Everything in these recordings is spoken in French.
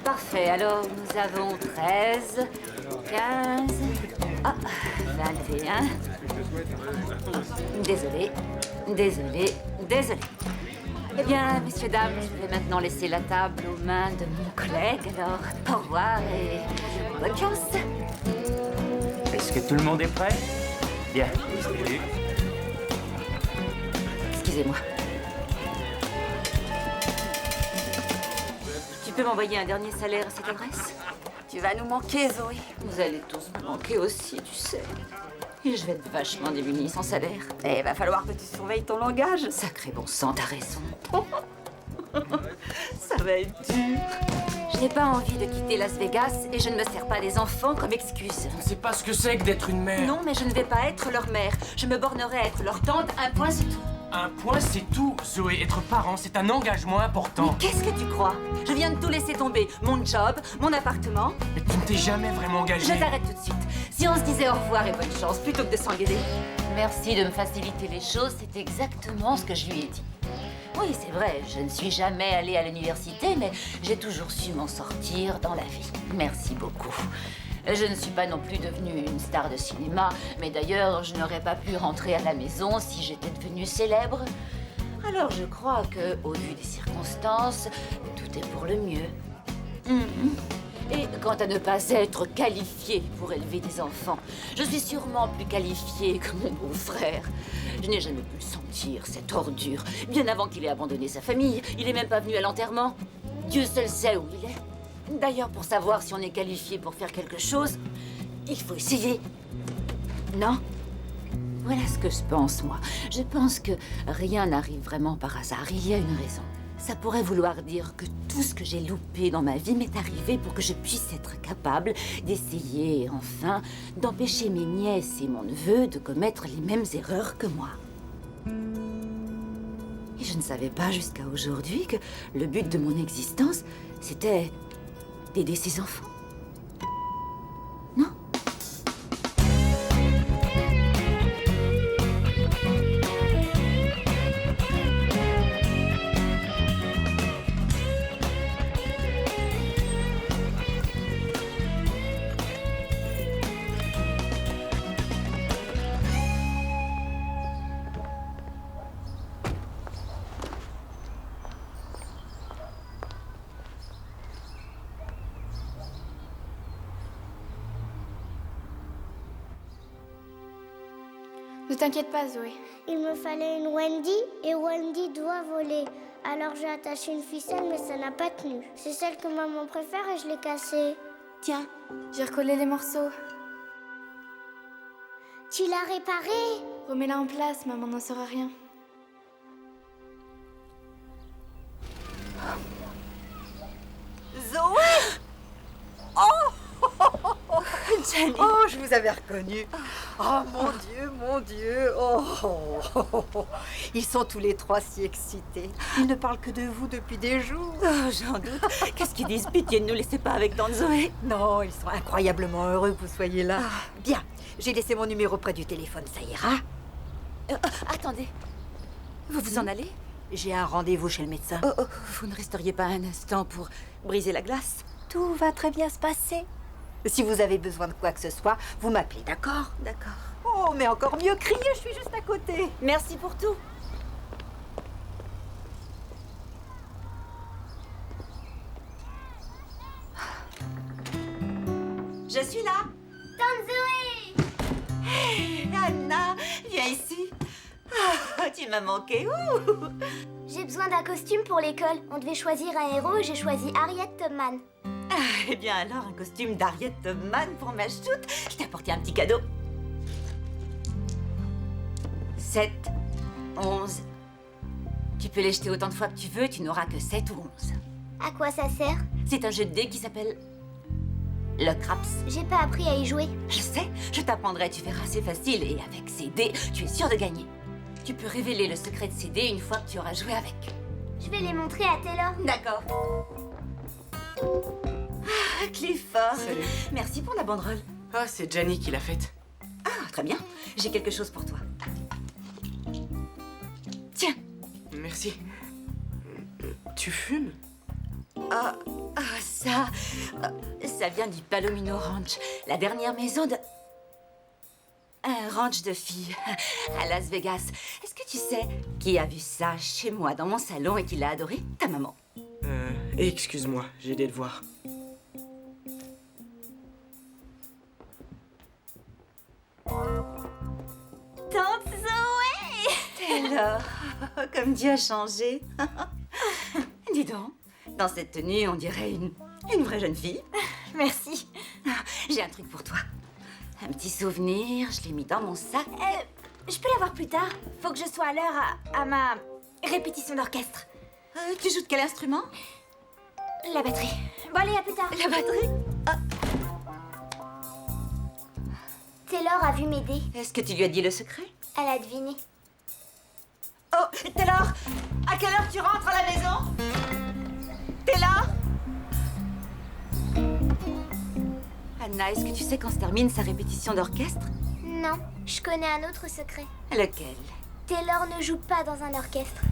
Parfait, alors nous avons 13, 15, 21. Désolé. Eh bien, messieurs, dames, je vais maintenant laisser la table aux mains de mon collègue. Alors, au revoir et bonne chance. Est-ce que tout le monde est prêt? Bien. Excusez-moi. Tu peux m'envoyer un dernier salaire à cette adresse? Tu vas nous manquer, Zoé. Vous allez tous me manquer aussi, tu sais. Et je vais être vachement démunie sans salaire. Et il va falloir que tu surveilles ton langage. Sacré bon sang, t'as raison. Ça va être dur. Je n'ai pas envie de quitter Las Vegas et je ne me sers pas des enfants comme excuse. On sait pas ce que c'est que d'être une mère. Non, mais je ne vais pas être leur mère. Je me bornerai à être leur tante, un point c'est tout. Un point, c'est tout, Zoé. Être parent, c'est un engagement important. Mais qu'est-ce que tu crois? Je viens de tout laisser tomber. Mon job, mon appartement. Mais tu ne t'es jamais vraiment engagée. Je t'arrête tout de suite. Si on se disait au revoir et bonne chance plutôt que de s'engueuler. Merci de me faciliter les choses, c'est exactement ce que je lui ai dit. Oui, c'est vrai, je ne suis jamais allée à l'université, mais j'ai toujours su m'en sortir dans la vie. Merci beaucoup. Je ne suis pas non plus devenue une star de cinéma, mais d'ailleurs, je n'aurais pas pu rentrer à la maison si j'étais devenue célèbre. Alors je crois que, au vu des circonstances, tout est pour le mieux. Et quant à ne pas être qualifiée pour élever des enfants, je suis sûrement plus qualifiée que mon beau-frère. Je n'ai jamais pu le sentir, cette ordure. Bien avant qu'il ait abandonné sa famille, il est même pas venu à l'enterrement. Dieu seul sait où il est. D'ailleurs, pour savoir si on est qualifié pour faire quelque chose, il faut essayer. Non? Voilà ce que je pense, moi. Je pense que rien n'arrive vraiment par hasard. Il y a une raison. Ça pourrait vouloir dire que tout ce que j'ai loupé dans ma vie m'est arrivé pour que je puisse être capable d'essayer, enfin, d'empêcher mes nièces et mon neveu de commettre les mêmes erreurs que moi. Et je ne savais pas jusqu'à aujourd'hui que le but de mon existence, c'était d'aider ces enfants. Non? Ne t'inquiète pas, Zoé. Il me fallait une Wendy et Wendy doit voler. Alors j'ai attaché une ficelle mais ça n'a pas tenu. C'est celle que maman préfère et je l'ai cassée. Tiens, j'ai recollé les morceaux. Tu l'as réparée? Remets-la en place, maman n'en saura rien. Zoé! Oh! Jenny! Oh, je vous avais reconnu. Oh, mon Dieu. Oh. Ils sont tous les trois si excités. Ils ne parlent que de vous depuis des jours. Oh, j'en doute. Qu'est-ce qu'ils disent? Pitié, ne nous laissez pas avec tante Zoé. Non, ils sont incroyablement heureux que vous soyez là. Bien, j'ai laissé mon numéro près du téléphone, ça ira? Attendez. Vous vous en allez? J'ai un rendez-vous chez le médecin. Vous ne resteriez pas un instant pour briser la glace? Tout va très bien se passer. Si vous avez besoin de quoi que ce soit, vous m'appelez, d'accord? D'accord. Oh, mais encore mieux, criez, je suis juste à côté. Merci pour tout. Je suis là. Tante Zoé! Hey, Anna, viens ici. Ah, tu m'as manqué. Ouh. J'ai besoin d'un costume pour l'école. On devait choisir un héros et j'ai choisi Harriet Tubman. Eh bien alors, un costume d'Harriet Tubman pour ma choutte. Je t'ai apporté un petit cadeau. 7, 11. Tu peux les jeter autant de fois que tu veux, tu n'auras que 7 ou 11. À quoi ça sert? C'est un jeu de dés qui s'appelle le craps. J'ai pas appris à y jouer. Je sais, je t'apprendrai, tu verras, c'est facile. Et avec ces dés, tu es sûr de gagner. Tu peux révéler le secret de ces dés une fois que tu auras joué avec. Je vais les montrer à Taylor. D'accord. Ah, Clifford. Salut. Merci pour la banderole. Ah, c'est Jenny qui l'a faite. Ah, très bien. J'ai quelque chose pour toi. Tiens. Merci. Tu fumes? Ça ça? Ça vient du Palomino Ranch, la dernière maison de... Un ranch de filles à Las Vegas. Est-ce que tu sais qui a vu ça chez moi dans mon salon et qui l'a adoré? Ta maman. Excuse-moi, j'ai des devoirs. Tante Zoé! Taylor, comme Dieu a changé. Dis donc, dans cette tenue, on dirait une vraie jeune fille. Merci. J'ai un truc pour toi. Un petit souvenir, je l'ai mis dans mon sac. Je peux l'avoir plus tard. Faut que je sois à l'heure à ma répétition d'orchestre. Tu joues de quel instrument? La batterie. Bon, allez, à plus tard. La batterie? Taylor a vu mes dés. Est-ce que tu lui as dit le secret? Elle a deviné. Oh, Taylor, à quelle heure tu rentres à la maison? Taylor? Anna, est-ce que tu sais quand se termine sa répétition d'orchestre? Non, je connais un autre secret. Lequel? Taylor ne joue pas dans un orchestre.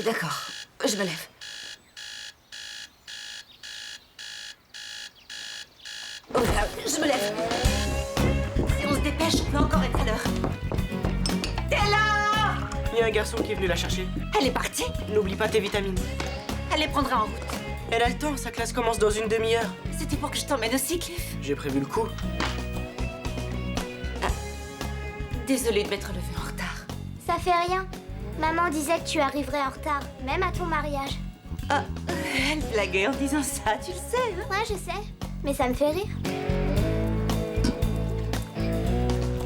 D'accord, je me lève. Oh là, je me lève. Si on se dépêche, on peut encore être à l'heure. Taylor! Il y a un garçon qui est venu la chercher. Elle est partie? N'oublie pas tes vitamines. Elle les prendra en route. Elle a le temps, sa classe commence dans une demi-heure. C'était pour que je t'emmène aussi, Cliff. J'ai prévu le coup. Désolée de m'être levée en retard. Ça fait rien. Maman disait que tu arriverais en retard, même à ton mariage. Ah, elle blaguait en disant ça, tu le sais, hein? Ouais, je sais. Mais ça me fait rire.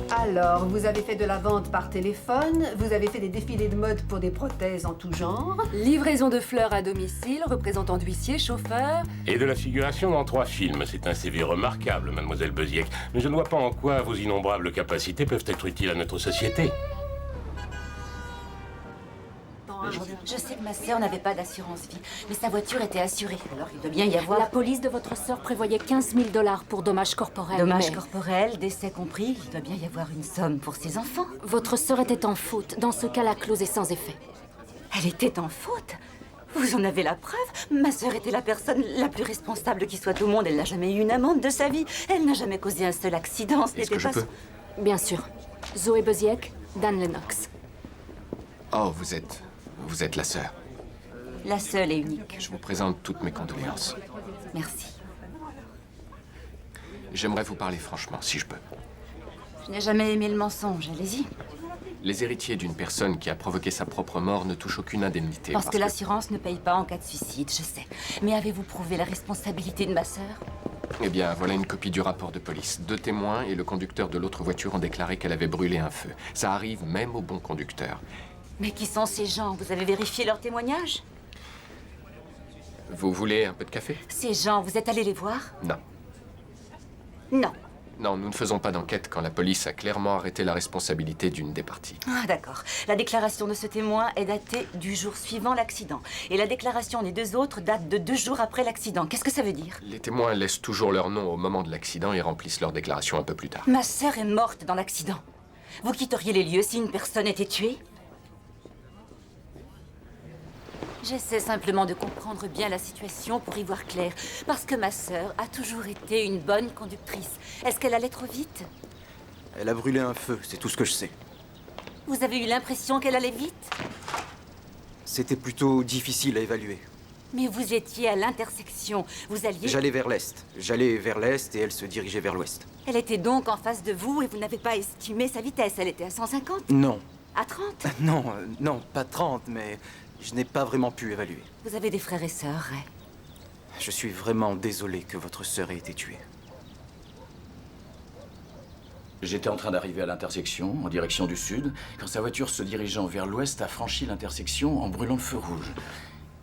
Alors, vous avez fait de la vente par téléphone, vous avez fait des défilés de mode pour des prothèses en tout genre. Livraison de fleurs à domicile, représentant d'huissier, chauffeur. Et de la figuration dans 3 films. C'est un CV remarquable, mademoiselle Beziec. Mais je ne vois pas en quoi vos innombrables capacités peuvent être utiles à notre société. Je sais que ma sœur n'avait pas d'assurance vie, mais sa voiture était assurée, alors il doit bien y avoir... La police de votre sœur prévoyait 15 000 $ pour dommages corporels. Dommages mais corporels, décès compris, il doit bien y avoir une somme pour ses enfants. Votre sœur était en faute. Dans ce cas, la clause est sans effet. Elle était en faute? Vous en avez la preuve? Ma sœur était la personne la plus responsable qui soit au monde. Elle n'a jamais eu une amende de sa vie. Elle n'a jamais causé un seul accident. Ce Est-ce que je peux? Bien sûr. Zoé Beziec, Dan Lennox. Oh, vous êtes la sœur. La seule et unique. Je vous présente toutes mes condoléances. Merci. J'aimerais vous parler franchement, si je peux. Je n'ai jamais aimé le mensonge, allez-y. Les héritiers d'une personne qui a provoqué sa propre mort ne touchent aucune indemnité. Parce que l'assurance ne paye pas en cas de suicide, je sais. Mais avez-vous prouvé la responsabilité de ma sœur? Eh bien, voilà une copie du rapport de police. 2 témoins et le conducteur de l'autre voiture ont déclaré qu'elle avait brûlé un feu. Ça arrive même au bon conducteur. Mais qui sont ces gens? Vous avez vérifié leurs témoignages? Vous voulez un peu de café? Ces gens, vous êtes allé les voir? Non. Non. Non, nous ne faisons pas d'enquête quand la police a clairement arrêté la responsabilité d'une des parties. Ah, d'accord. La déclaration de ce témoin est datée du jour suivant l'accident. Et la déclaration des 2 autres date de 2 jours après l'accident. Qu'est-ce que ça veut dire? Les témoins laissent toujours leur nom au moment de l'accident et remplissent leur déclaration un peu plus tard. Ma sœur est morte dans l'accident. Vous quitteriez les lieux si une personne était tuée? J'essaie simplement de comprendre bien la situation pour y voir clair. Parce que ma sœur a toujours été une bonne conductrice. Est-ce qu'elle allait trop vite? Elle a brûlé un feu, c'est tout ce que je sais. Vous avez eu l'impression qu'elle allait vite? C'était plutôt difficile à évaluer. Mais vous étiez à l'intersection. Vous alliez... J'allais vers l'est. J'allais vers l'est et elle se dirigeait vers l'ouest. Elle était donc en face de vous et vous n'avez pas estimé sa vitesse. Elle était à 150? Non. À 30? Non, non, pas 30, mais je n'ai pas vraiment pu évaluer. Vous avez des frères et sœurs, Ray? Je suis vraiment désolé que votre sœur ait été tuée. J'étais en train d'arriver à l'intersection, en direction du sud, quand sa voiture se dirigeant vers l'ouest a franchi l'intersection en brûlant le feu rouge.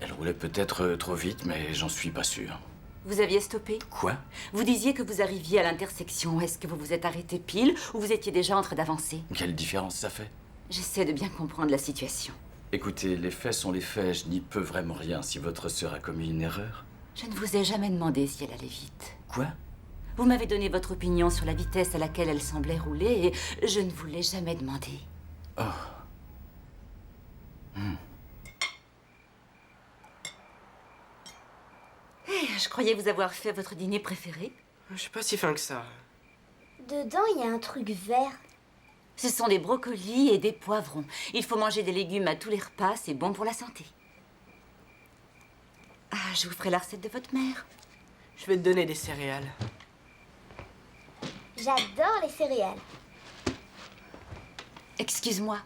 Elle roulait peut-être trop vite, mais j'en suis pas sûr. Vous aviez stoppé? Quoi? Vous disiez que vous arriviez à l'intersection. Est-ce que vous vous êtes arrêté pile ou vous étiez déjà en train d'avancer? Quelle différence ça fait? J'essaie de bien comprendre la situation. Écoutez, les faits sont les faits. Je n'y peux vraiment rien si votre sœur a commis une erreur. Je ne vous ai jamais demandé si elle allait vite. Quoi? Vous m'avez donné votre opinion sur la vitesse à laquelle elle semblait rouler et je ne vous l'ai jamais demandé. Oh. Je croyais vous avoir fait votre dîner préféré. Je suis pas si fin que ça. Dedans, il y a un truc vert. Ce sont des brocolis et des poivrons. Il faut manger des légumes à tous les repas, c'est bon pour la santé. Ah, je vous ferai la recette de votre mère. Je vais te donner des céréales. J'adore les céréales. Excuse-moi.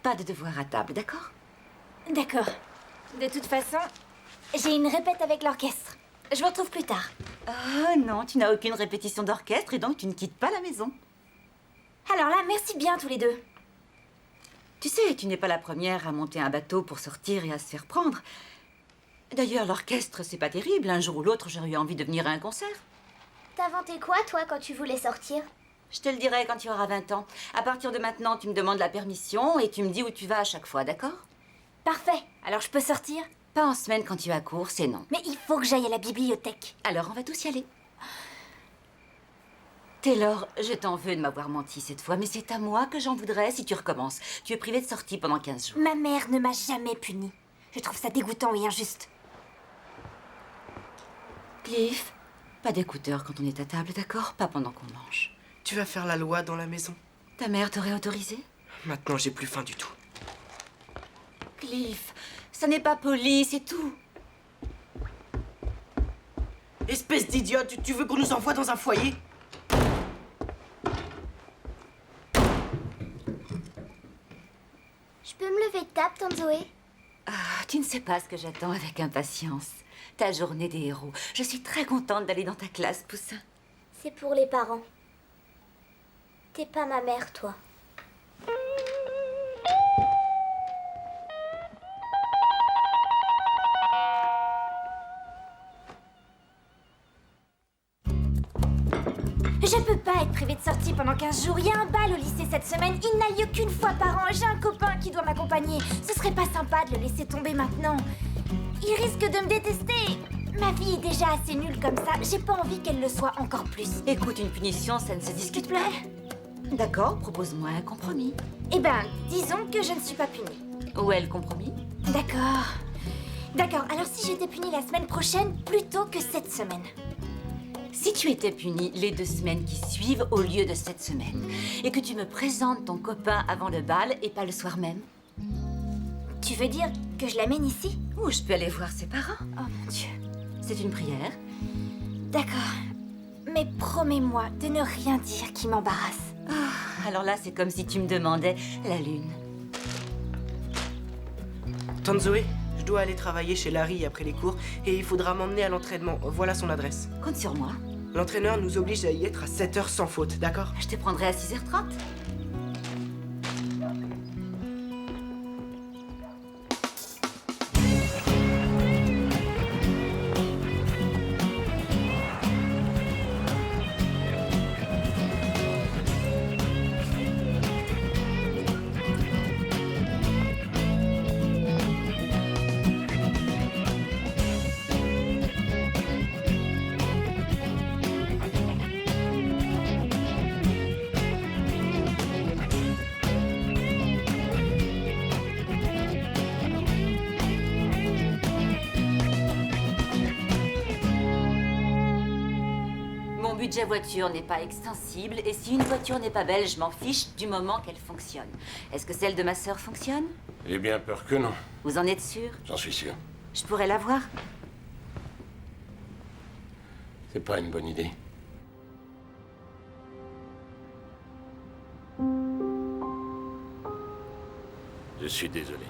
Pas de devoir à table, d'accord? D'accord. De toute façon, j'ai une répète avec l'orchestre. Je vous retrouve plus tard. Ah non, tu n'as aucune répétition d'orchestre et donc tu ne quittes pas la maison. Alors là, merci bien tous les deux. Tu sais, tu n'es pas la première à monter un bateau pour sortir et à se faire prendre. D'ailleurs, l'orchestre, c'est pas terrible. Un jour ou l'autre, j'aurais eu envie de venir à un concert. T'inventais quoi, toi, quand tu voulais sortir? Je te le dirai quand tu auras 20 ans. À partir de maintenant, tu me demandes la permission et tu me dis où tu vas à chaque fois, d'accord? Parfait. Alors je peux sortir? Pas en semaine quand tu as cours, c'est non. Mais il faut que j'aille à la bibliothèque. Alors on va tous y aller. Taylor, je t'en veux de m'avoir menti cette fois, mais c'est à moi que j'en voudrais si tu recommences. Tu es privé de sortie pendant 15 jours. Ma mère ne m'a jamais punie. Je trouve ça dégoûtant et injuste. Cliff, pas d'écouteurs quand on est à table, d'accord? Pas pendant qu'on mange. Tu vas faire la loi dans la maison. Ta mère t'aurait autorisé? Maintenant, j'ai plus faim du tout. Cliff, ça n'est pas poli, c'est tout. Espèce d'idiote, tu veux qu'on nous envoie dans un foyer? Je peux me lever de table, tante Zoé? Ah, tu ne sais pas ce que j'attends avec impatience. Ta journée des héros. Je suis très contente d'aller dans ta classe, Poussin. C'est pour les parents. T'es pas ma mère, toi. Je peux pas être privée de sortie pendant 15 jours. Il y a un bal au lycée cette semaine. Il n'a lieu qu'une fois par an. J'ai un copain qui doit m'accompagner. Ce serait pas sympa de le laisser tomber maintenant. Il risque de me détester. Ma vie est déjà assez nulle comme ça. J'ai pas envie qu'elle le soit encore plus. Écoute, une punition, ça ne se discute S'il te pas. plaît. D'accord, propose-moi un compromis. Eh ben, disons que je ne suis pas punie. Où est le compromis? D'accord. D'accord, alors si j'étais punie la semaine prochaine plutôt que cette semaine. Si tu étais puni les 2 semaines qui suivent au lieu de cette semaine, et que tu me présentes ton copain avant le bal et pas le soir même. Tu veux dire que je l'amène ici? Ou je peux aller voir ses parents. Oh mon Dieu. C'est une prière. D'accord. Mais promets-moi de ne rien dire qui m'embarrasse. Ah, alors là, c'est comme si tu me demandais la lune. Tante Zoé, je dois aller travailler chez Larry après les cours et il faudra m'emmener à l'entraînement. Voilà son adresse. Compte sur moi. L'entraîneur nous oblige à y être à 7h sans faute, d'accord? Je te prendrai à 6h30. Mon budget voiture n'est pas extensible et si une voiture n'est pas belle, je m'en fiche du moment qu'elle fonctionne. Est-ce que celle de ma sœur fonctionne? J'ai bien peur que non. Vous en êtes sûr? J'en suis sûr. Je pourrais la voir? C'est pas une bonne idée. Je suis désolé.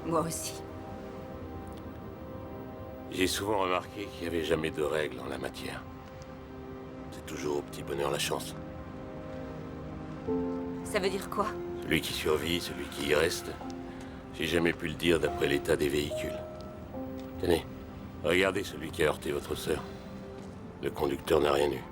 Moi aussi. J'ai souvent remarqué qu'il n'y avait jamais de règles en la matière. C'est toujours au petit bonheur la chance. Ça veut dire quoi? Celui qui survit, celui qui y reste. J'ai jamais pu le dire d'après l'état des véhicules. Tenez, regardez celui qui a heurté votre sœur. Le conducteur n'a rien eu.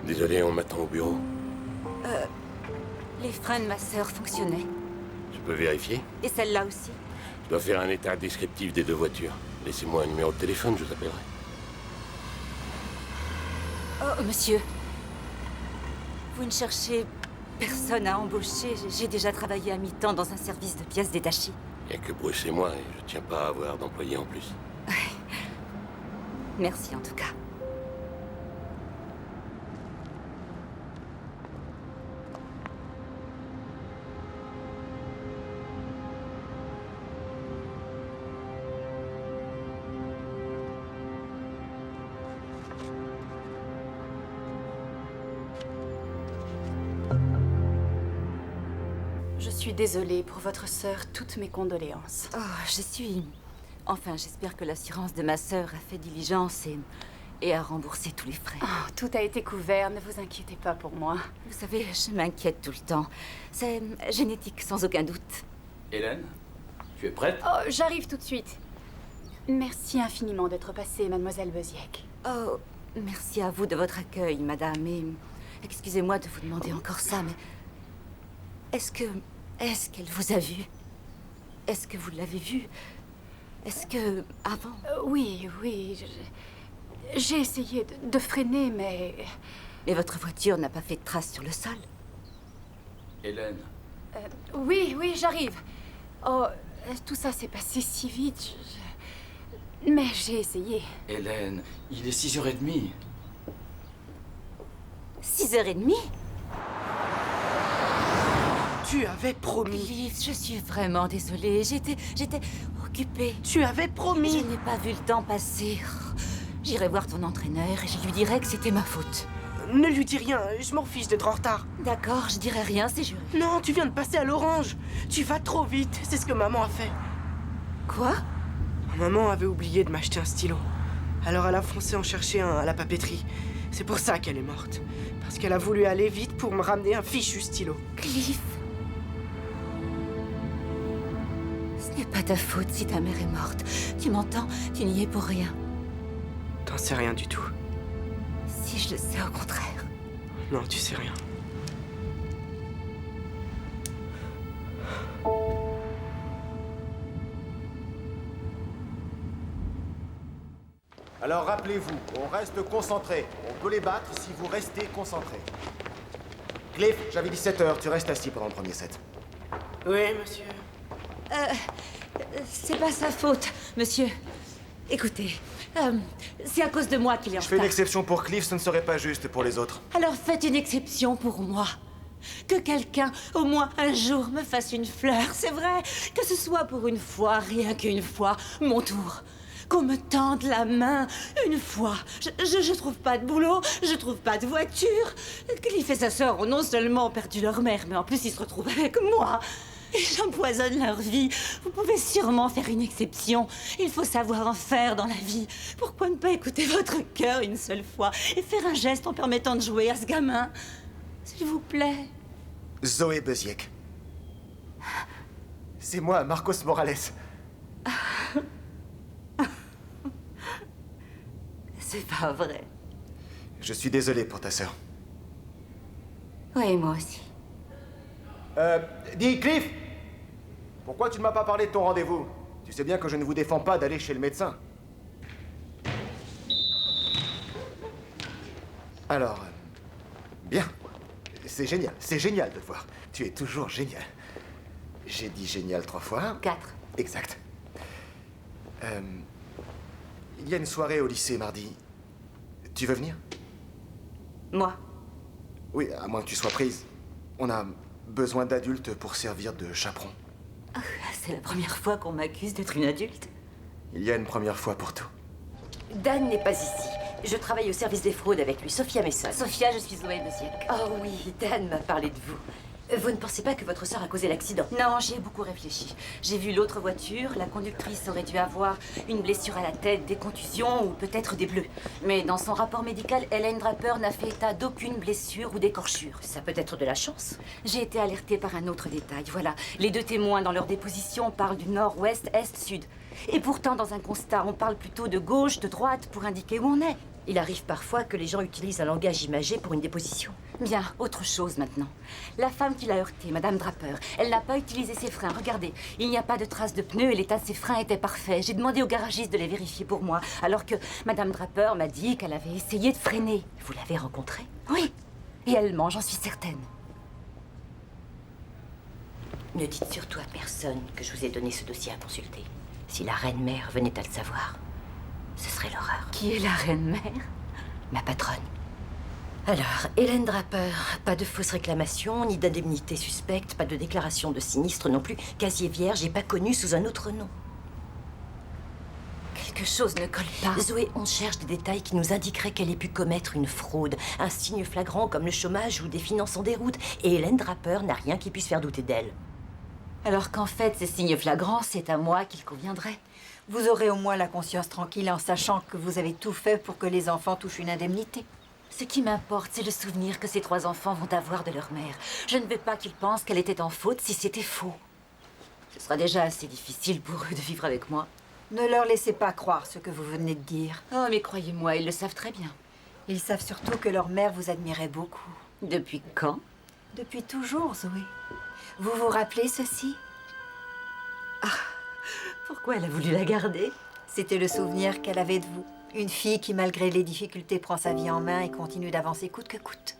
Désolé, on m'attend au bureau. Les freins de ma sœur fonctionnaient. Je peux vérifier? Et celle-là aussi. Je dois faire un état descriptif des deux voitures. Laissez-moi un numéro de téléphone, je vous appellerai. Oh, monsieur. Vous ne cherchez personne à embaucher. J'ai déjà travaillé à mi-temps dans un service de pièces détachées. Il n'y a que Bruce et moi, et je tiens pas à avoir d'employés en plus. Merci en tout cas. Je suis désolée pour votre sœur, toutes mes condoléances. Oh, je suis... Enfin, j'espère que l'assurance de ma sœur a fait diligence et a remboursé tous les frais. Oh, tout a été couvert, ne vous inquiétez pas pour moi. Vous savez, je m'inquiète tout le temps. C'est génétique, sans aucun doute. Hélène, tu es prête? Oh, j'arrive tout de suite. Merci infiniment d'être passée, mademoiselle Beziec. Oh, merci à vous de votre accueil, madame. Et excusez-moi de vous demander encore ça, mais... Est-ce qu'elle vous a vu? Est-ce que vous l'avez vue? Est-ce que... avant? Oui. J'ai essayé de freiner, mais... Mais votre voiture n'a pas fait de traces sur le sol? Hélène. Oui, j'arrive. Oh, tout ça s'est passé si vite. Mais j'ai essayé. Hélène, il est 6h30. 6h30? Tu avais promis. Cliff, je suis vraiment désolée. J'étais occupée. Tu avais promis. Je n'ai pas vu le temps passer. J'irai voir ton entraîneur et je lui dirai que c'était ma faute. Ne lui dis rien, je m'en fiche d'être en retard. D'accord, je dirai rien, c'est juré. Non, tu viens de passer à l'orange. Tu vas trop vite, c'est ce que maman a fait. Quoi? Maman avait oublié de m'acheter un stylo. Alors elle a foncé en chercher un à la papeterie. C'est pour ça qu'elle est morte. Parce qu'elle a voulu aller vite pour me ramener un fichu stylo. Cliff. Ce n'est pas ta faute si ta mère est morte. Tu m'entends? Tu n'y es pour rien. T'en sais rien du tout. Si je le sais, au contraire. Non, tu sais rien. Alors rappelez-vous, on reste concentré. On peut les battre si vous restez concentré. Cliff, j'avais 17h, tu restes assis pendant le premier set. Oui, monsieur. C'est pas sa faute, monsieur. Écoutez, c'est à cause de moi qu'il est en Je fais une retard. exception pour Cliff, ce ne serait pas juste pour les autres. Alors faites une exception pour moi. Que quelqu'un, au moins un jour, me fasse une fleur, c'est vrai. Que ce soit pour une fois, rien qu'une fois, mon tour. Qu'on me tende la main une fois. Je trouve pas de boulot, je trouve pas de voiture. Cliff et sa sœur ont non seulement perdu leur mère, mais en plus ils se retrouvent avec moi. Et j'empoisonne leur vie. Vous pouvez sûrement faire une exception. Il faut savoir en faire dans la vie. Pourquoi ne pas écouter votre cœur une seule fois et faire un geste en permettant de jouer à ce gamin? S'il vous plaît. Zoé Beziec. C'est moi, Marcos Morales. C'est pas vrai. Je suis désolé pour ta sœur. Oui, moi aussi. Dis, Cliff! Pourquoi tu ne m'as pas parlé de ton rendez-vous? Tu sais bien que je ne vous défends pas d'aller chez le médecin. Alors, bien. C'est génial de te voir. Tu es toujours génial. J'ai dit génial 3 fois. 4. Exact. Il y a une soirée au lycée mardi. Tu veux venir? Moi? Oui, à moins que tu sois prise. On a besoin d'adultes pour servir de chaperon. Oh, c'est la première fois qu'on m'accuse d'être une adulte. Il y a une première fois pour tout. Dan n'est pas ici. Je travaille au service des fraudes avec lui. Sophia Messon. Sophia, je suis Zoé Beziec. Oh oui, Dan m'a parlé de vous. Vous ne pensez pas que votre sœur a causé l'accident? Non, j'y ai beaucoup réfléchi. J'ai vu l'autre voiture, la conductrice aurait dû avoir une blessure à la tête, des contusions ou peut-être des bleus. Mais dans son rapport médical, Hélène Draper n'a fait état d'aucune blessure ou d'écorchure. Ça peut être de la chance. J'ai été alertée par un autre détail, voilà. Les deux témoins dans leur déposition parlent du nord-ouest, est, sud. Et pourtant, dans un constat, on parle plutôt de gauche, de droite pour indiquer où on est. Il arrive parfois que les gens utilisent un langage imagé pour une déposition. Bien, autre chose maintenant. La femme qui l'a heurtée, Madame Draper, elle n'a pas utilisé ses freins. Regardez, il n'y a pas de traces de pneus et l'état de ses freins était parfait. J'ai demandé au garagiste de les vérifier pour moi, alors que Madame Draper m'a dit qu'elle avait essayé de freiner. Vous l'avez rencontrée? Oui. Et elle ment, j'en suis certaine. Ne dites surtout à personne que je vous ai donné ce dossier à consulter. Si la reine-mère venait à le savoir, ce serait l'horreur. Qui est la reine-mère? Ma patronne. Alors, Hélène Draper, pas de fausses réclamations, ni d'indemnité suspecte, pas de déclaration de sinistre non plus, casier vierge et pas connu sous un autre nom. Quelque chose ne colle pas. Zoé, on cherche des détails qui nous indiqueraient qu'elle ait pu commettre une fraude, un signe flagrant comme le chômage ou des finances en déroute, et Hélène Draper n'a rien qui puisse faire douter d'elle. Alors qu'en fait, ces signes flagrants, c'est à moi qu'il conviendrait. Vous aurez au moins la conscience tranquille en sachant que vous avez tout fait pour que les enfants touchent une indemnité. Ce qui m'importe, c'est le souvenir que ces 3 enfants vont avoir de leur mère. Je ne veux pas qu'ils pensent qu'elle était en faute si c'était faux. Ce sera déjà assez difficile pour eux de vivre avec moi. Ne leur laissez pas croire ce que vous venez de dire. Oh, mais croyez-moi, ils le savent très bien. Ils savent surtout que leur mère vous admirait beaucoup. Depuis quand? Depuis toujours, Zoé. Vous vous rappelez ceci? Ah, pourquoi elle a voulu la garder? C'était le souvenir qu'elle avait de vous. Une fille qui, malgré les difficultés, prend sa vie en main et continue d'avancer coûte que coûte.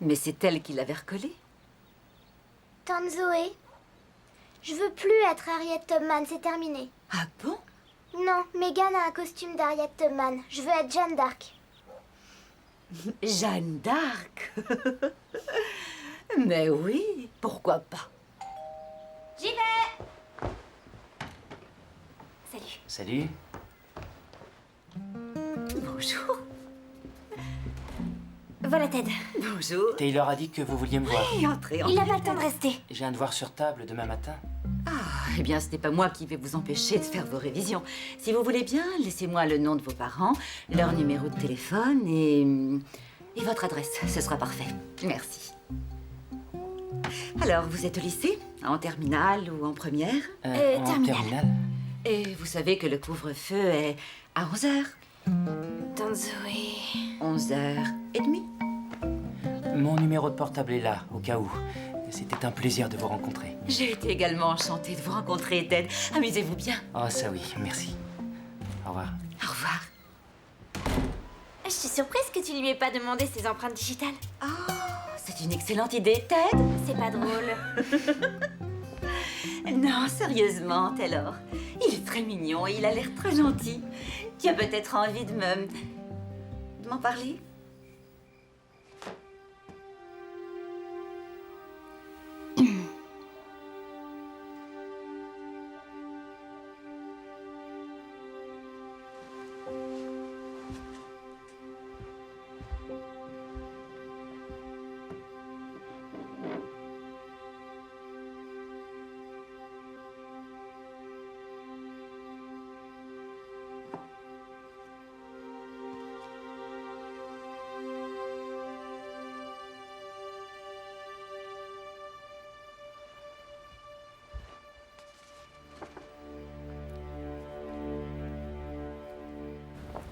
Mais c'est elle qui l'avait recollée. Tante Zoé, je veux plus être Harriet Tubman, c'est terminé. Ah bon? Non, Megan a un costume d'Harriet Tubman. Je veux être Jeanne d'Arc. Jeanne d'Arc? Mais oui, pourquoi pas? J'y vais! Salut. Salut. Bonjour. Voilà Ted. Bonjour. Taylor a dit que vous vouliez me voir. Oui, entrez. Il n'a pas le temps de rester. J'ai un devoir sur table demain matin. Ah, eh bien, ce n'est pas moi qui vais vous empêcher de faire vos révisions. Si vous voulez bien, laissez-moi le nom de vos parents, leur numéro de téléphone et votre adresse. Ce sera parfait. Merci. Alors, vous êtes au lycée? En terminale ou en première? En terminale. Et vous savez que le couvre-feu est à 11h? Tante Zoé... 11h30? Mon numéro de portable est là, au cas où. C'était un plaisir de vous rencontrer. J'ai été également enchantée de vous rencontrer, Ted. Amusez-vous bien. Oh, ça oui, merci. Au revoir. Au revoir. Je suis surprise que tu lui aies pas demandé ses empreintes digitales. Oh, c'est une excellente idée, Ted. C'est pas drôle. Non, sérieusement, Taylor. Il est très mignon et il a l'air très gentil. Tu as peut-être envie de m'en parler?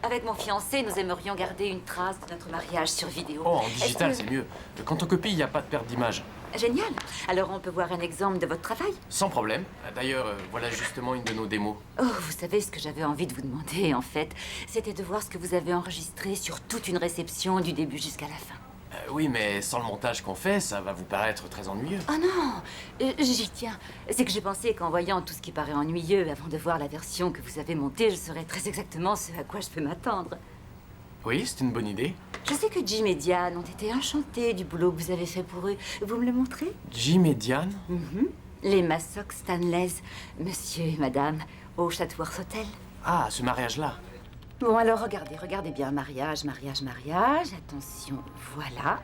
Avec mon fiancé, nous aimerions garder une trace de notre mariage sur vidéo. Oh, en digital, c'est mieux. Quand on copie, il n'y a pas de perte d'image. Génial. Alors on peut voir un exemple de votre travail? Sans problème. D'ailleurs, voilà justement une de nos démos. Oh, vous savez ce que j'avais envie de vous demander, en fait, c'était de voir ce que vous avez enregistré sur toute une réception du début jusqu'à la fin. Oui, mais sans le montage qu'on fait, ça va vous paraître très ennuyeux. Oh non, j'y tiens. C'est que j'ai pensé qu'en voyant tout ce qui paraît ennuyeux avant de voir la version que vous avez montée, je saurais très exactement ce à quoi je peux m'attendre. Oui, c'est une bonne idée. Je sais que Jim et Diane ont été enchantés du boulot que vous avez fait pour eux. Vous me le montrez? Jim et Diane? Les Massock Stanleys, monsieur et madame, au Chatsworth Hotel. Ah, ce mariage-là. Bon, alors regardez bien. Mariage. Attention, voilà.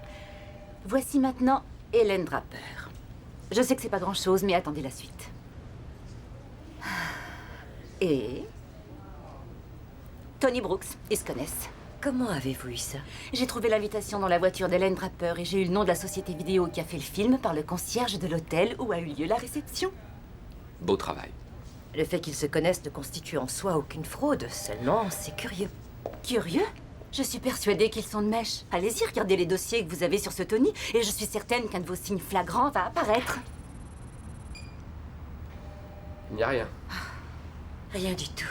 Voici maintenant Hélène Draper. Je sais que c'est pas grand-chose, mais attendez la suite. Et... Tony Brooks, ils se connaissent. Comment avez-vous eu ça? J'ai trouvé l'invitation dans la voiture d'Hélène Draper et j'ai eu le nom de la société vidéo qui a fait le film par le concierge de l'hôtel où a eu lieu la réception. Beau travail. Le fait qu'ils se connaissent ne constitue en soi aucune fraude, seulement c'est curieux. Curieux? Je suis persuadée qu'ils sont de mèche. Allez-y, regardez les dossiers que vous avez sur ce Tony et je suis certaine qu'un de vos signes flagrants va apparaître. Il n'y a rien. Rien du tout.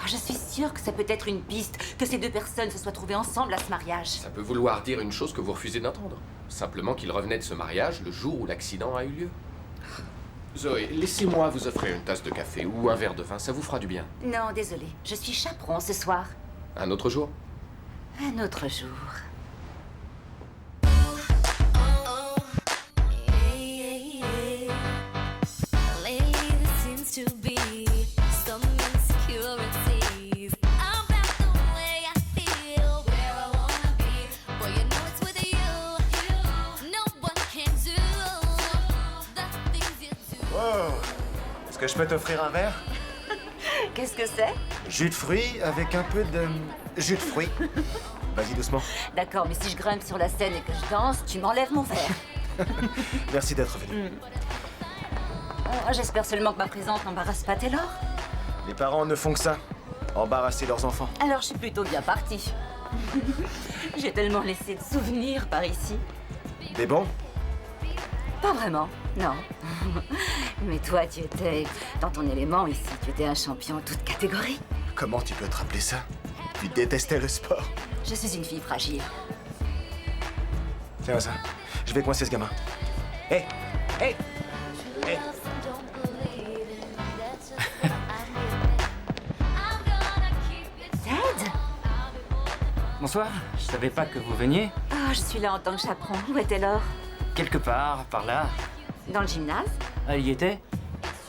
Je suis sûre que ça peut être une piste, que ces deux personnes se soient trouvées ensemble à ce mariage. Ça peut vouloir dire une chose que vous refusez d'entendre. Simplement qu'ils revenaient de ce mariage le jour où l'accident a eu lieu. Zoé, laissez-moi vous offrir une tasse de café ou un verre de vin, ça vous fera du bien. Non, désolée, je suis chaperon ce soir. Un autre jour? Un autre jour. Est-ce que je peux t'offrir un verre? Qu'est-ce que c'est? Jus de fruits avec un peu de... jus de fruits. Vas-y doucement. D'accord, mais si je grimpe sur la scène et que je danse, tu m'enlèves mon verre. Merci d'être venu. J'espère seulement que ma présence n'embarrasse pas Taylor. Les parents ne font que ça. Embarrasser leurs enfants. Alors je suis plutôt bien partie. J'ai tellement laissé de souvenirs par ici. Des bons? Pas vraiment, non. Mais toi, tu étais dans ton élément ici. Tu étais un champion toute catégorie. Comment tu peux te rappeler ça? Tu détestais le sport. Je suis une fille fragile. Tiens ça. Je vais coincer ce gamin. Hé! Hé! Hé! Ted? Bonsoir, je savais pas que vous veniez. Ah, je suis là en tant que chaperon. Où est Taylor? Quelque part, par là. Dans le gymnase? Elle y était?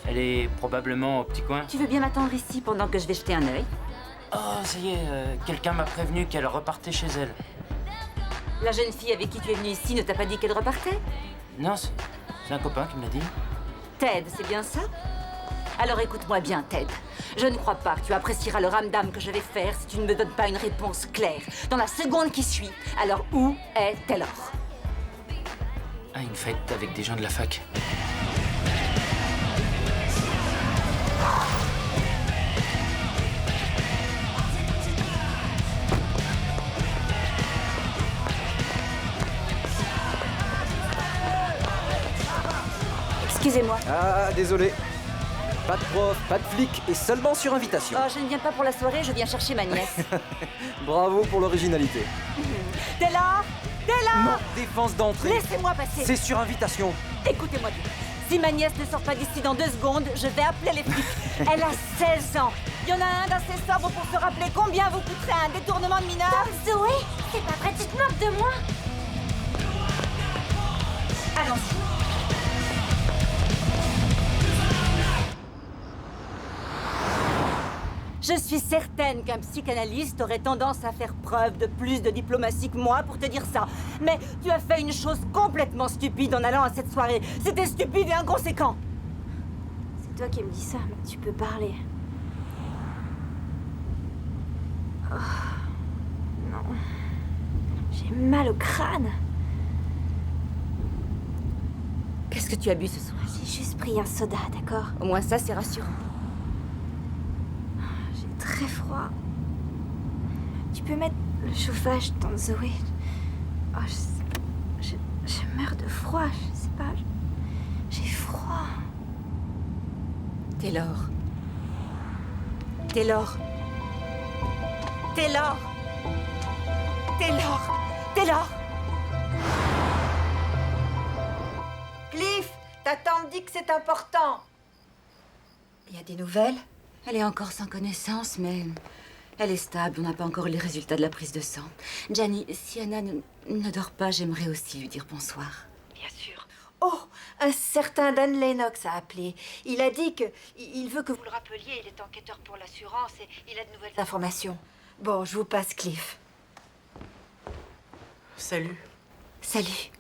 Elle est probablement au petit coin. Tu veux bien m'attendre ici pendant que je vais jeter un œil? Oh, ça y est, quelqu'un m'a prévenu qu'elle repartait chez elle. La jeune fille avec qui tu es venue ici ne t'a pas dit qu'elle repartait? Non, c'est un copain qui me l'a dit. Ted, c'est bien ça? Alors écoute-moi bien, Ted. Je ne crois pas que tu apprécieras le ramdam que je vais faire si tu ne me donnes pas une réponse claire. Dans la seconde qui suit, alors où est Taylor? À une fête avec des gens de la fac. Excusez-moi. Ah, désolé. Pas de prof, pas de flic et seulement sur invitation. Oh, je ne viens pas pour la soirée, je viens chercher ma nièce. Bravo pour l'originalité. Taylor! Taylor! Non, défense d'entrée. Laissez-moi passer. C'est sur invitation. Écoutez-moi bien. Si ma nièce ne sort pas d'ici dans 2 secondes, je vais appeler les flics. Elle a 16 ans. Il y en a un d'assez sobre pour se rappeler combien vous coûterait un détournement de mineur. Zoé, c'est pas vrai, tu te moques de moi. Allons-y. Je suis certaine qu'un psychanalyste aurait tendance à faire preuve de plus de diplomatie que moi pour te dire ça. Mais tu as fait une chose complètement stupide en allant à cette soirée. C'était stupide et inconséquent. C'est toi qui me dis ça, mais tu peux parler. Oh, non. J'ai mal au crâne. Qu'est-ce que tu as bu ce soir? J'ai juste pris un soda, d'accord? Au moins ça, c'est rassurant. Très froid. Tu peux mettre le chauffage, tante Zoé? Oh, je meurs de froid, je sais pas. J'ai froid. Taylor. Taylor. Taylor. Taylor. Taylor. Cliff, ta tante dit que c'est important. Il y a des nouvelles? Elle est encore sans connaissance, mais elle est stable. On n'a pas encore eu les résultats de la prise de sang. Gianni, si Anna ne dort pas, j'aimerais aussi lui dire bonsoir. Bien sûr. Oh, un certain Dan Lennox a appelé. Il a dit que il veut que vous le rappeliez. Il est enquêteur pour l'assurance et il a de nouvelles informations. Bon, je vous passe Cliff. Salut. Salut.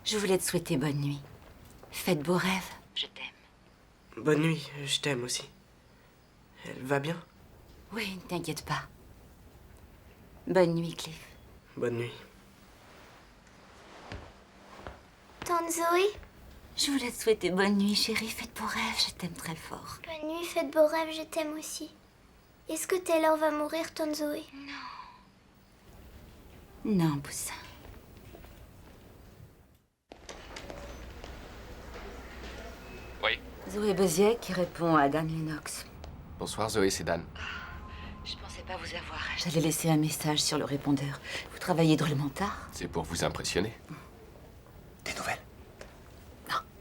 Je voulais te souhaiter bonne nuit. Fais de beaux rêves. Je t'aime. Bonne nuit, je t'aime aussi. Elle va bien? Oui, ne t'inquiète pas. Bonne nuit, Cliff. Bonne nuit. Tante Zoé? Je voulais te souhaiter bonne nuit, chérie. Fais de beaux rêves, je t'aime très fort. Bonne nuit, faites beaux rêves, je t'aime aussi. Est-ce que Taylor va mourir, Tante Zoé? Non, poussin. Oui. Zoé Beziec qui répond à Dan Lennox. Bonsoir Zoé, c'est Dan. Je pensais pas vous avoir. J'allais laisser un message sur le répondeur. Vous travaillez drôlement tard. C'est pour vous impressionner. Des nouvelles?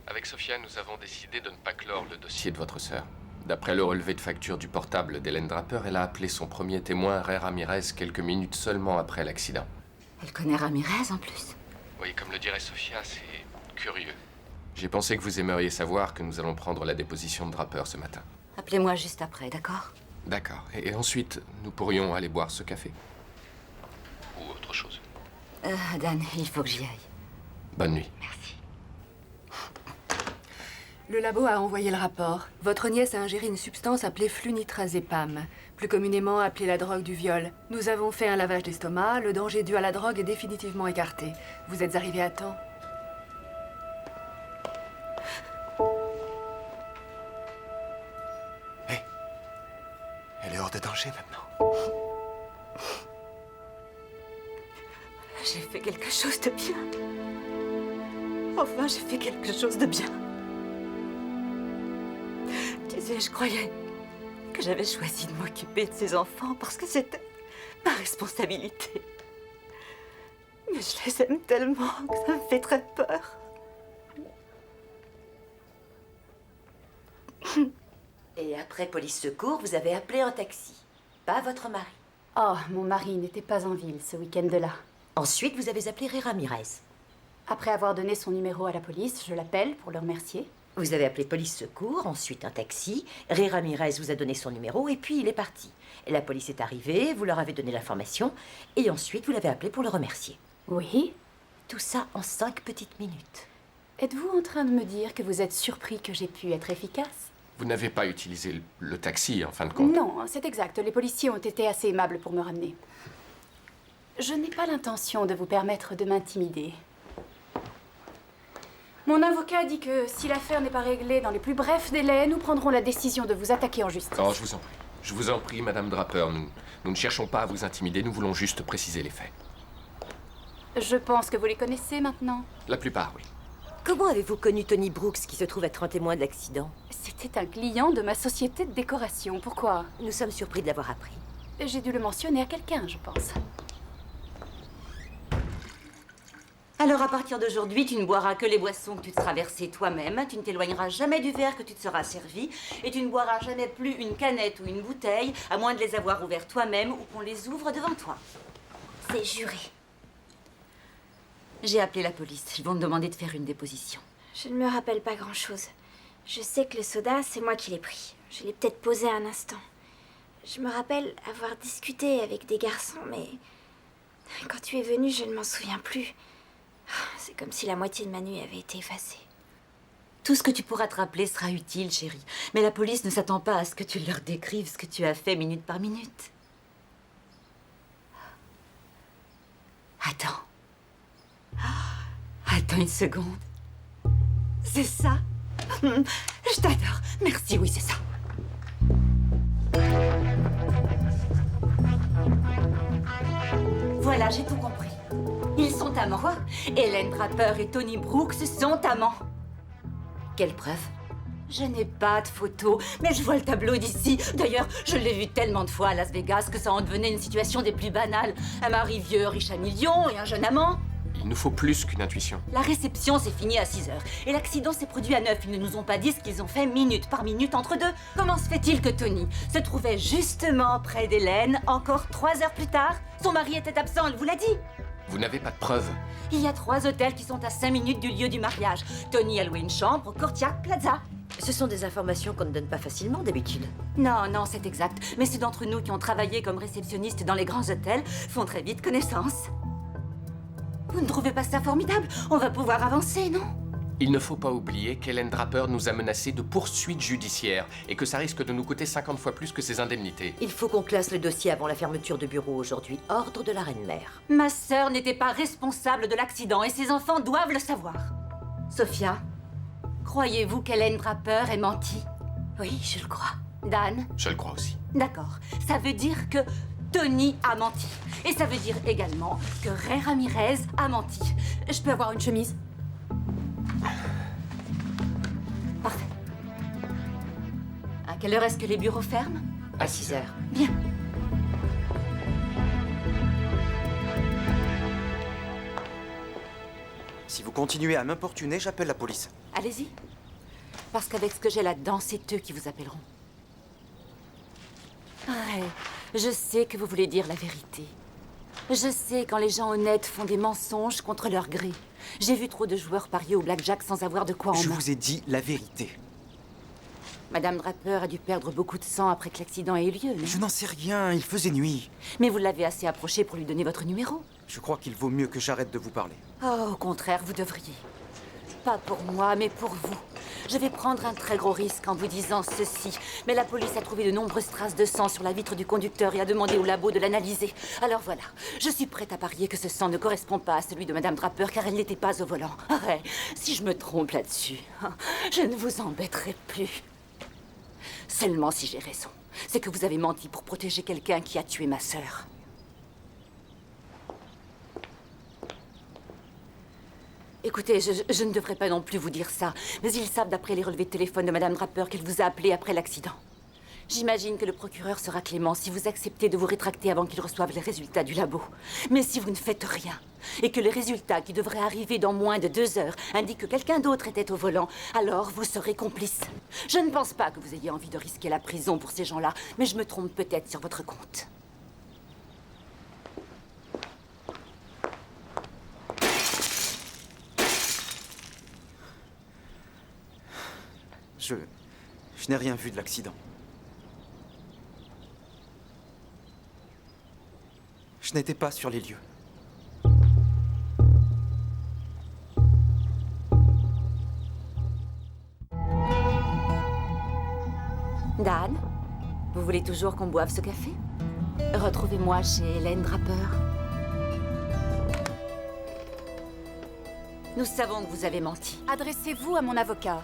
Avec Sophia, nous avons décidé de ne pas clore le dossier de votre sœur. D'après le relevé de facture du portable d'Hélène Draper, elle a appelé son premier témoin, Ray Ramirez, quelques minutes seulement après l'accident. Elle connaît Ramirez en plus. Oui, comme le dirait Sophia, c'est curieux. J'ai pensé que vous aimeriez savoir que nous allons prendre la déposition de Draper ce matin. Appelez-moi juste après, d'accord? D'accord. Et ensuite, nous pourrions aller boire ce café. Ou autre chose. Dan, il faut que j'y aille. Bonne nuit. Le labo a envoyé le rapport. Votre nièce a ingéré une substance appelée flunitrazépam, plus communément appelée la drogue du viol. Nous avons fait un lavage d'estomac. Le danger dû à la drogue est définitivement écarté. Vous êtes arrivé à temps. Elle est hors de danger maintenant. J'ai fait quelque chose de bien. Enfin, j'ai fait quelque chose de bien. Tu sais, je croyais que j'avais choisi de m'occuper de ces enfants parce que c'était ma responsabilité. Mais je les aime tellement que ça me fait très peur. Et après police secours, vous avez appelé un taxi, pas votre mari. Oh, mon mari n'était pas en ville ce week-end-là. Ensuite, vous avez appelé Ray Ramirez. Après avoir donné son numéro à la police, je l'appelle pour le remercier. Vous avez appelé police secours, ensuite un taxi. Ray Ramirez vous a donné son numéro et puis il est parti. Et la police est arrivée, vous leur avez donné l'information et ensuite vous l'avez appelé pour le remercier. Oui. Tout ça en 5 petites minutes. Êtes-vous en train de me dire que vous êtes surpris que j'ai pu être efficace? Vous n'avez pas utilisé le taxi, en fin de compte. Non, c'est exact. Les policiers ont été assez aimables pour me ramener. Je n'ai pas l'intention de vous permettre de m'intimider. Mon avocat dit que si l'affaire n'est pas réglée dans les plus brefs délais, nous prendrons la décision de vous attaquer en justice. Oh, je vous en prie. Je vous en prie, Madame Draper. Nous ne cherchons pas à vous intimider, nous voulons juste préciser les faits. Je pense que vous les connaissez maintenant. La plupart, oui. Comment avez-vous connu Tony Brooks qui se trouve être un témoin de l'accident? C'était un client de ma société de décoration. Pourquoi? Nous sommes surpris de l'avoir appris. J'ai dû le mentionner à quelqu'un, je pense. Alors à partir d'aujourd'hui, tu ne boiras que les boissons que tu te seras versées toi-même, tu ne t'éloigneras jamais du verre que tu te seras servi, et tu ne boiras jamais plus une canette ou une bouteille, à moins de les avoir ouverts toi-même ou qu'on les ouvre devant toi. C'est juré. J'ai appelé la police, ils vont me demander de faire une déposition. Je ne me rappelle pas grand-chose. Je sais que le soda, c'est moi qui l'ai pris. Je l'ai peut-être posé un instant. Je me rappelle avoir discuté avec des garçons, mais quand tu es venu, je ne m'en souviens plus. C'est comme si la moitié de ma nuit avait été effacée. Tout ce que tu pourras te rappeler sera utile, chérie. Mais la police ne s'attend pas à ce que tu leur décrives ce que tu as fait minute par minute. Attends. Attends une seconde. C'est ça? Je t'adore. Merci, oui, c'est ça. Voilà, j'ai tout compris. Ils sont amants. Quoi? Hélène Draper et Tony Brooks sont amants. Quelle preuve? Je n'ai pas de photos, mais je vois le tableau d'ici. D'ailleurs, je l'ai vu tellement de fois à Las Vegas que ça en devenait une situation des plus banales. Un mari vieux, riche à millions et un jeune amant. Il nous faut plus qu'une intuition. La réception s'est finie à 6 heures. Et l'accident s'est produit à 9. Ils ne nous ont pas dit ce qu'ils ont fait minute par minute entre deux. Comment se fait-il que Tony se trouvait justement près d'Hélène encore 3 heures plus tard? Son mari était absent, elle vous l'a dit. Vous n'avez pas de preuves. Il y a 3 hôtels qui sont à 5 minutes du lieu du mariage. Tony a loué une chambre au Courtyard Plaza. Ce sont des informations qu'on ne donne pas facilement d'habitude. Non, non, c'est exact. Mais ceux d'entre nous qui ont travaillé comme réceptionnistes dans les grands hôtels font très vite connaissance. Vous ne trouvez pas ça formidable? On va pouvoir avancer, non? Il ne faut pas oublier qu'Hélène Draper nous a menacés de poursuites judiciaires et que ça risque de nous coûter 50 fois plus que ses indemnités. Il faut qu'on classe le dossier avant la fermeture de bureau aujourd'hui. Ordre de la reine-mère. Ma sœur n'était pas responsable de l'accident et ses enfants doivent le savoir. Sophia, croyez-vous qu'Hélène Draper ait menti? Oui, je le crois. Dan? Je le crois aussi. D'accord. Ça veut dire que Tony a menti. Et ça veut dire également que Ray Ramirez a menti. Je peux avoir une chemise? Parfait. À quelle heure est-ce que les bureaux ferment? À 6 heures. Bien. Si vous continuez à m'importuner, j'appelle la police. Allez-y. Parce qu'avec ce que j'ai là-dedans, c'est eux qui vous appelleront. Ouais, je sais que vous voulez dire la vérité. Je sais quand les gens honnêtes font des mensonges contre leur gré. J'ai vu trop de joueurs parier au blackjack sans avoir de quoi en main. Je vous ai dit la vérité. Madame Draper a dû perdre beaucoup de sang après que l'accident ait eu lieu, non? Je n'en sais rien, il faisait nuit. Mais vous l'avez assez approché pour lui donner votre numéro. Je crois qu'il vaut mieux que j'arrête de vous parler. Oh, au contraire, vous devriez. Pas pour moi, mais pour vous. Je vais prendre un très gros risque en vous disant ceci. Mais la police a trouvé de nombreuses traces de sang sur la vitre du conducteur et a demandé au labo de l'analyser. Alors voilà, je suis prête à parier que ce sang ne correspond pas à celui de Madame Draper car elle n'était pas au volant. Ouais, si je me trompe là-dessus, je ne vous embêterai plus. Seulement si j'ai raison. C'est que vous avez menti pour protéger quelqu'un qui a tué ma sœur. Écoutez, je ne devrais pas non plus vous dire ça, mais ils savent d'après les relevés de téléphone de Madame Draper qu'elle vous a appelé après l'accident. J'imagine que le procureur sera clément si vous acceptez de vous rétracter avant qu'il reçoive les résultats du labo. Mais si vous ne faites rien, et que les résultats qui devraient arriver dans moins de 2 heures indiquent que quelqu'un d'autre était au volant, alors vous serez complice. Je ne pense pas que vous ayez envie de risquer la prison pour ces gens-là, mais je me trompe peut-être sur votre compte. Je n'ai rien vu de l'accident. Je n'étais pas sur les lieux. Dan, vous voulez toujours qu'on boive ce café? Retrouvez-moi chez Hélène Draper. Nous savons que vous avez menti. Adressez-vous à mon avocat.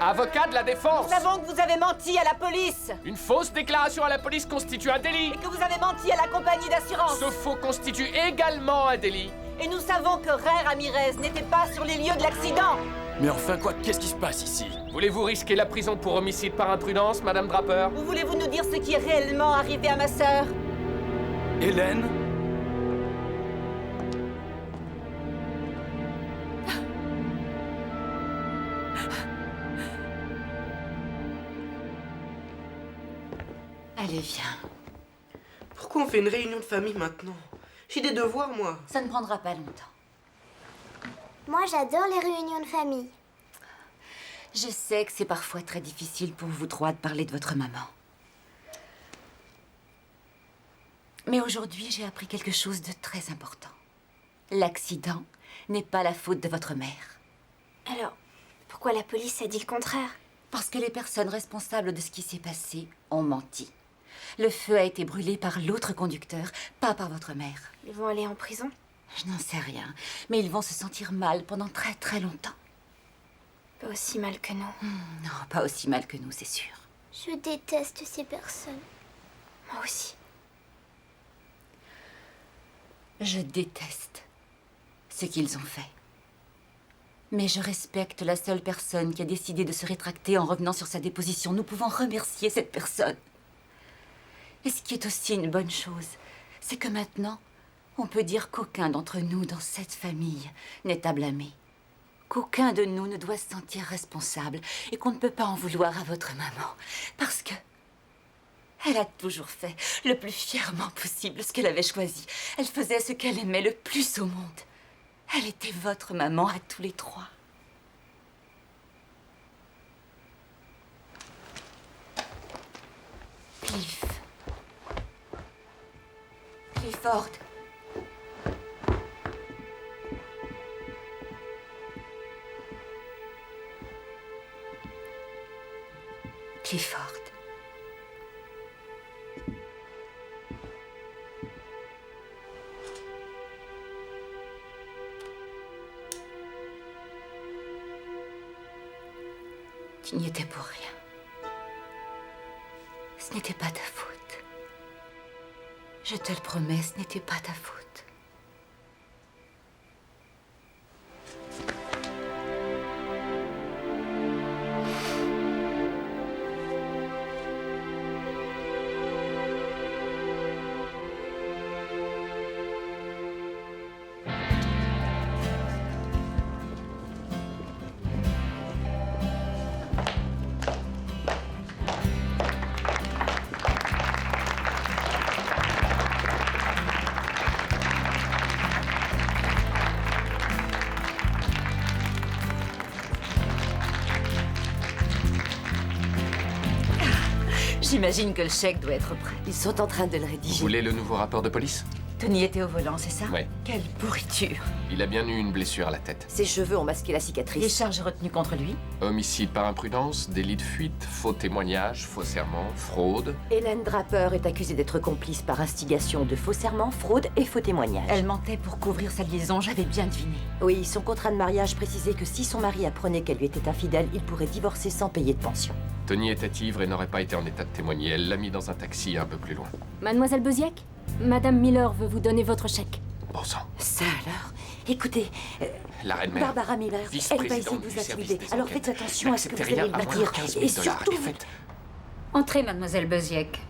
Avocat de la défense! Nous savons que vous avez menti à la police! Une fausse déclaration à la police constitue un délit! Et que vous avez menti à la compagnie d'assurance! Ce faux constitue également un délit! Et nous savons que Ray Ramirez n'était pas sur les lieux de l'accident! Mais enfin quoi, qu'est-ce qui se passe ici? Voulez-vous risquer la prison pour homicide par imprudence, Madame Draper? Ou voulez-vous nous dire ce qui est réellement arrivé à ma sœur? Hélène? Allez, viens. Pourquoi on fait une réunion de famille maintenant? J'ai des devoirs, moi. Ça ne prendra pas longtemps. Moi, j'adore les réunions de famille. Je sais que c'est parfois très difficile pour vous trois de parler de votre maman. Mais aujourd'hui, j'ai appris quelque chose de très important. L'accident n'est pas la faute de votre mère. Alors, pourquoi la police a dit le contraire? Parce que les personnes responsables de ce qui s'est passé ont menti. Le feu a été brûlé par l'autre conducteur, pas par votre mère. Ils vont aller en prison? Je n'en sais rien, mais ils vont se sentir mal pendant très très longtemps. Pas aussi mal que nous. Non, pas aussi mal que nous, c'est sûr. Je déteste ces personnes. Moi aussi. Je déteste ce qu'ils ont fait. Mais je respecte la seule personne qui a décidé de se rétracter en revenant sur sa déposition. Nous pouvons remercier cette personne. Et ce qui est aussi une bonne chose, c'est que maintenant, on peut dire qu'aucun d'entre nous dans cette famille n'est à blâmer. Qu'aucun de nous ne doit se sentir responsable et qu'on ne peut pas en vouloir à votre maman. Parce que elle a toujours fait le plus fièrement possible ce qu'elle avait choisi. Elle faisait ce qu'elle aimait le plus au monde. Elle était votre maman à tous les trois. Clifford. Clifford. Tu n'y étais pour rien. Ce n'était pas ta faute. Je te le promets, ce n'était pas ta faute. J'imagine que le chèque doit être prêt. Ils sont en train de le rédiger. Vous voulez le nouveau rapport de police? Tony était au volant, c'est ça? Oui. Quelle pourriture. Il a bien eu une blessure à la tête. Ses cheveux ont masqué la cicatrice. Les charges retenues contre lui? Homicide par imprudence, délit de fuite, faux témoignage, faux serment, fraude. Hélène Draper est accusée d'être complice par instigation de faux serment, fraude et faux témoignage. Elle mentait pour couvrir sa liaison, j'avais bien deviné. Oui, son contrat de mariage précisait que si son mari apprenait qu'elle lui était infidèle, il pourrait divorcer sans payer de pension. Tony était ivre et n'aurait pas été en état de témoigner. Elle l'a mis dans un taxi un peu plus loin. Mademoiselle Beziec, Madame Miller veut vous donner votre chèque. Bon sang. Ça alors? Écoutez, la reine mère, Barbara Miller, elle va essayer de vous intimider. Alors faites attention à ce que vous allez lui dire. Et surtout... Entrez, Mademoiselle Beziec.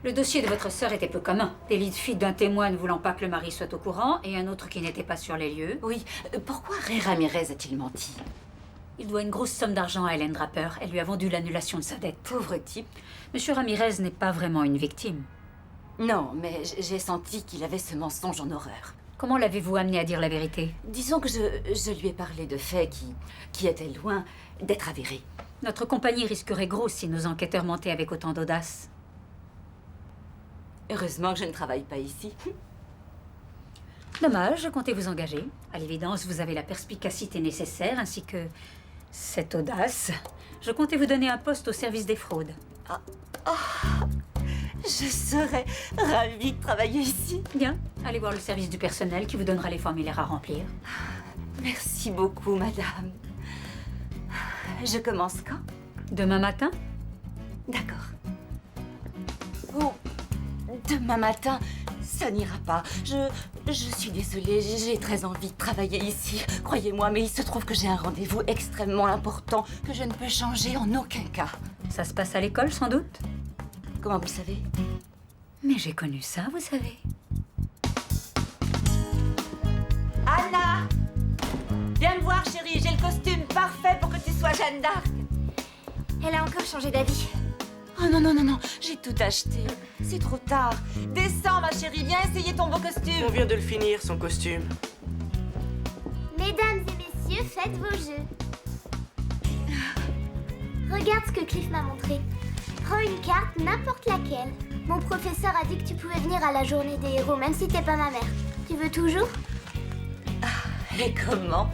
Le dossier de votre sœur était peu commun. Délit de fuite d'un témoin ne voulant pas que le mari soit au courant et un autre qui n'était pas sur les lieux. Oui, pourquoi Ray Ramirez a-t-il menti? Il doit une grosse somme d'argent à Hélène Draper. Elle lui a vendu l'annulation de sa dette. Pauvre type. Monsieur Ramirez n'est pas vraiment une victime. Non, mais j'ai senti qu'il avait ce mensonge en horreur. Comment l'avez-vous amené à dire la vérité? Disons que je lui ai parlé de faits qui étaient loin d'être avérés. Notre compagnie risquerait gros si nos enquêteurs mentaient avec autant d'audace. Heureusement que je ne travaille pas ici. Dommage, je comptais vous engager. À l'évidence, vous avez la perspicacité nécessaire ainsi que cette audace. Je comptais vous donner un poste au service des fraudes. Je serais ravie de travailler ici. Bien, allez voir le service du personnel qui vous donnera les formulaires à remplir. Merci beaucoup, madame. Je commence quand? Demain matin? D'accord. Oh, demain matin, ça n'ira pas. Je suis désolée, j'ai très envie de travailler ici. Croyez-moi, mais il se trouve que j'ai un rendez-vous extrêmement important que je ne peux changer en aucun cas. Ça se passe à l'école, sans doute? Comment vous savez? Mais j'ai connu ça, vous savez. Anna! Viens me voir, chérie, j'ai le costume parfait pour que tu sois Jeanne d'Arc. Elle a encore changé d'avis. Oh non, non, non, non, j'ai tout acheté. C'est trop tard. Descends, ma chérie, viens essayer ton beau costume. On vient de le finir, son costume. Mesdames et messieurs, faites vos jeux. Regarde ce que Cliff m'a montré. Prends une carte, n'importe laquelle. Mon professeur a dit que tu pouvais venir à la journée des héros, même si t'es pas ma mère. Tu veux toujours? Et comment?